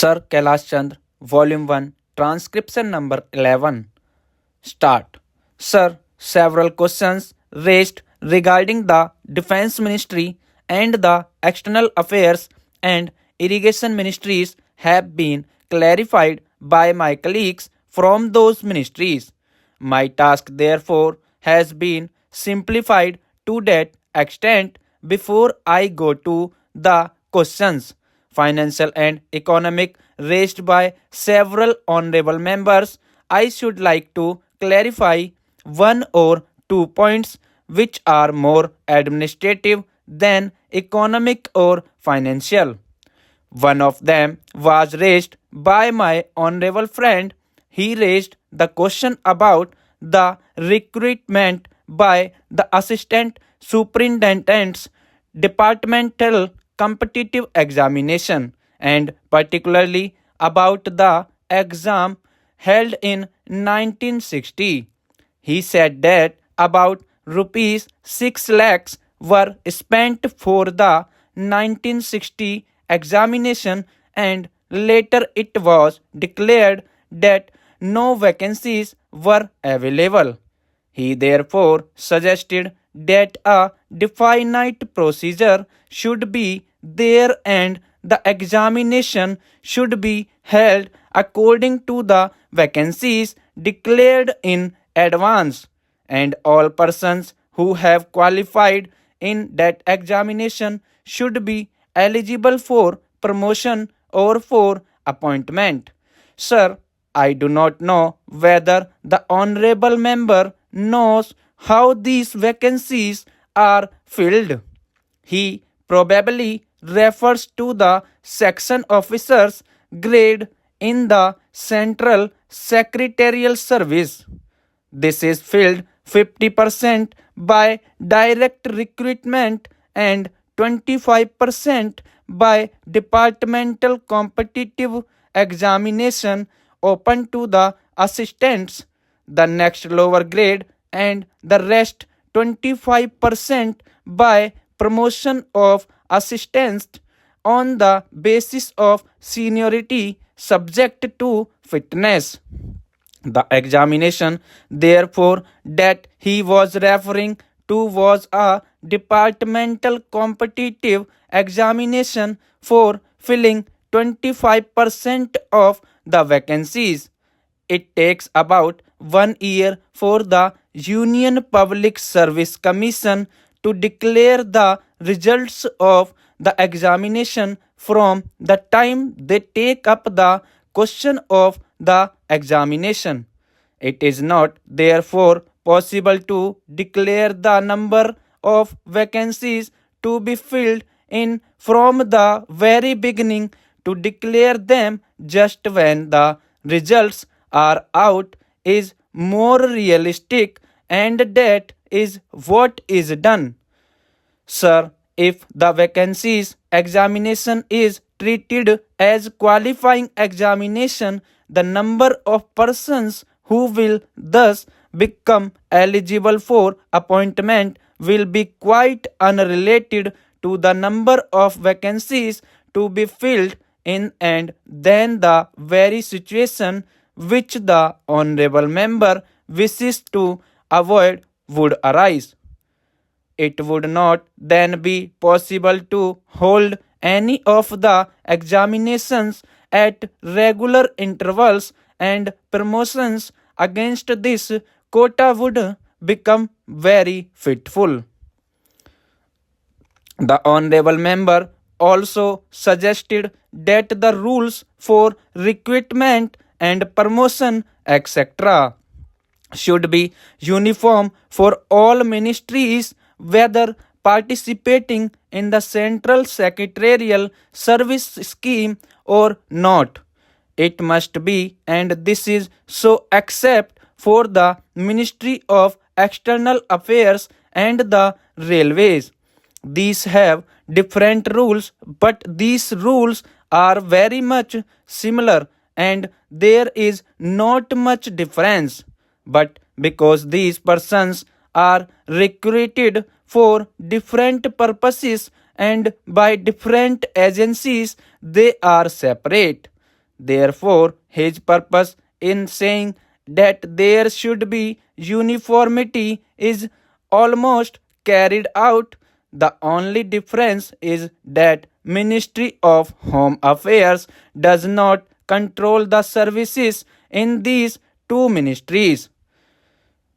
Sir Kailash Chandra, Volume 1, Transcription number 11. Start. Sir, several questions raised regarding the Defense Ministry and the External Affairs and Irrigation Ministries have been clarified by my colleagues from those ministries. My task, therefore, has been simplified to that extent. Before I go to the questions, financial and economic, raised by several honorable members, I should like to clarify one or two points which are more administrative than economic or financial. One of them was raised by my honorable friend. He raised the question about the recruitment by the assistant superintendent's departmental competitive examination and particularly about the exam held in 1960. He said that about rupees 6 lakhs were spent for the 1960 examination and later it was declared that no vacancies were available. He therefore suggested that a definite procedure should be there and the examination should be held according to the vacancies declared in advance, and all persons who have qualified in that examination should be eligible for promotion or for appointment. Sir, I do not know whether the honorable member knows how these vacancies are filled. He probably refers to the section officer's grade in the Central Secretarial Service. This is filled 50% by direct recruitment and 25% by departmental competitive examination open to the assistants, the next lower grade, and the rest 25% by promotion of assistants on the basis of seniority subject to fitness. The examination, therefore, that he was referring to was a departmental competitive examination for filling 25% of the vacancies. It takes about 1 year for the Union Public Service Commission to declare the results of the examination from the time they take up the question of the examination. It is not, therefore, possible to declare the number of vacancies to be filled in from the very beginning. To declare them just when the results are out is more realistic, and that is what is done. Sir, if the vacancies examination is treated as qualifying examination, the number of persons who will thus become eligible for appointment will be quite unrelated to the number of vacancies to be filled in, and then the very situation which the honorable member wishes to avoid would arise. It would not then be possible to hold any of the examinations at regular intervals, and promotions against this quota would become very fitful. The honorable member also suggested that the rules for recruitment and promotion, etc., should be uniform for all ministries, whether participating in the Central Secretarial Service scheme or not. It must be, and this is so except for the Ministry of External Affairs and the Railways. These have different rules, but these rules are very much similar and there is not much difference. But because these persons are recruited for different purposes and by different agencies, they are separate. Therefore, his purpose in saying that there should be uniformity is almost carried out. The only difference is that Ministry of Home Affairs does not control the services in these two ministries.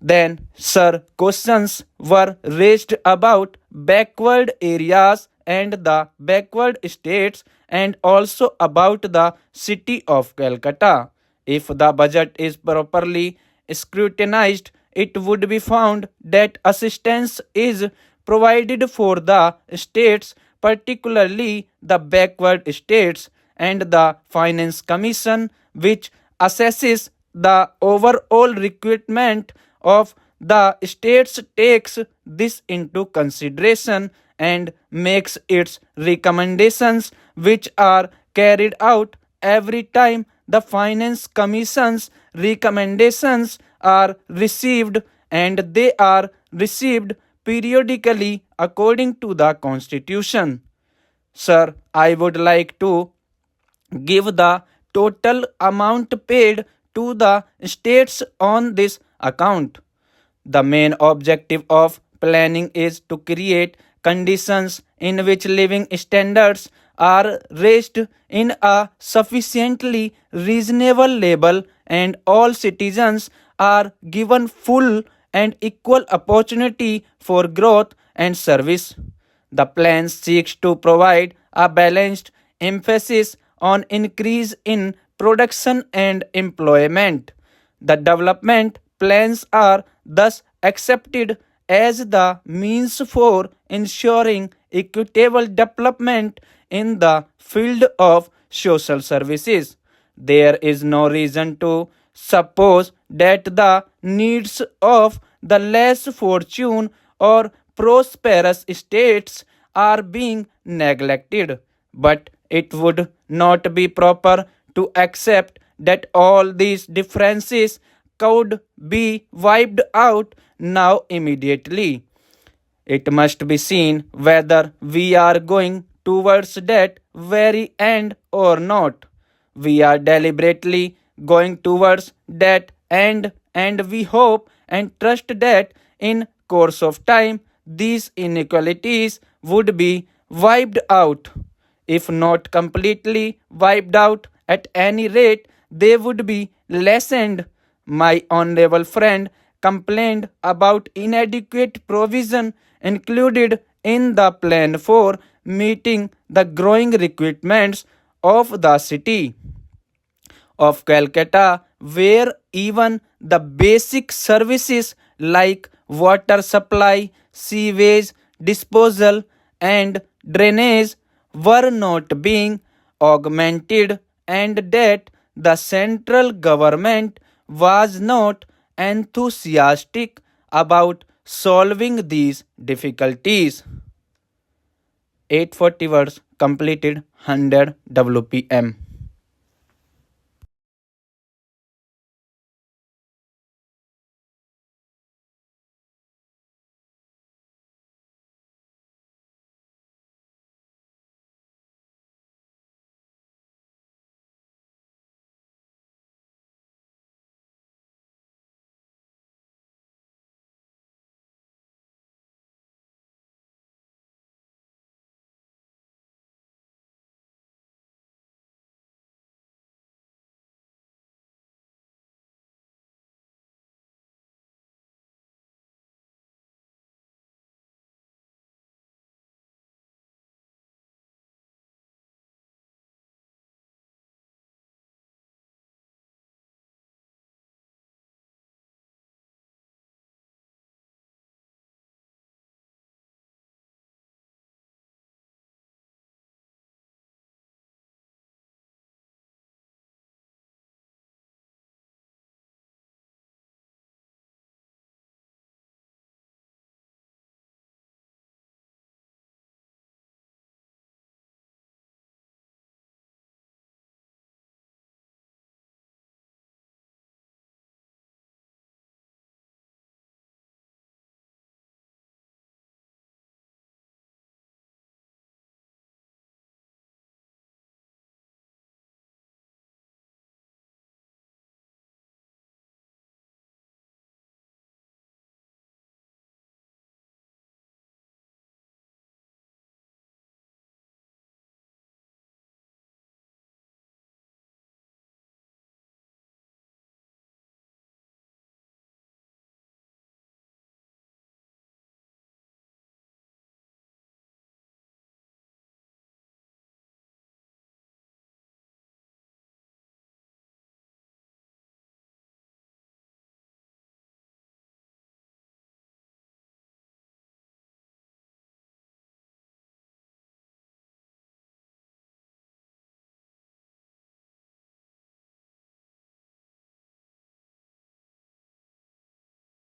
Then, sir, questions were raised about backward areas and the backward states and also about the city of Calcutta. If the budget is properly scrutinized, it would be found that assistance is provided for the states, particularly the backward states, and the Finance Commission, which assesses the overall requirement of the states, takes this into consideration and makes its recommendations, which are carried out every time the Finance Commission's recommendations are received, and they are received periodically according to the Constitution. Sir, I would like to give the total amount paid to the states on this account. The main objective of planning is to create conditions in which living standards are raised in a sufficiently reasonable level and all citizens are given full and equal opportunity for growth and service. The plan seeks to provide a balanced emphasis on increase in production and employment. The development plans are thus accepted as the means for ensuring equitable development in the field of social services. There is no reason to suppose that the needs of the less fortunate or prosperous states are being neglected, but it would not be proper to accept that all these differences could be wiped out now immediately. It must be seen whether we are going towards that very end or not. We are deliberately going towards that end, and we hope and trust that in course of time these inequalities would be wiped out. If not completely wiped out, at any rate they would be lessened. My honorable friend complained about inadequate provision included in the plan for meeting the growing requirements of the city of Calcutta, where even the basic services like water supply, sewage disposal, and drainage were not being augmented, and that the central government was not enthusiastic about solving these difficulties. 840 words completed 100 WPM.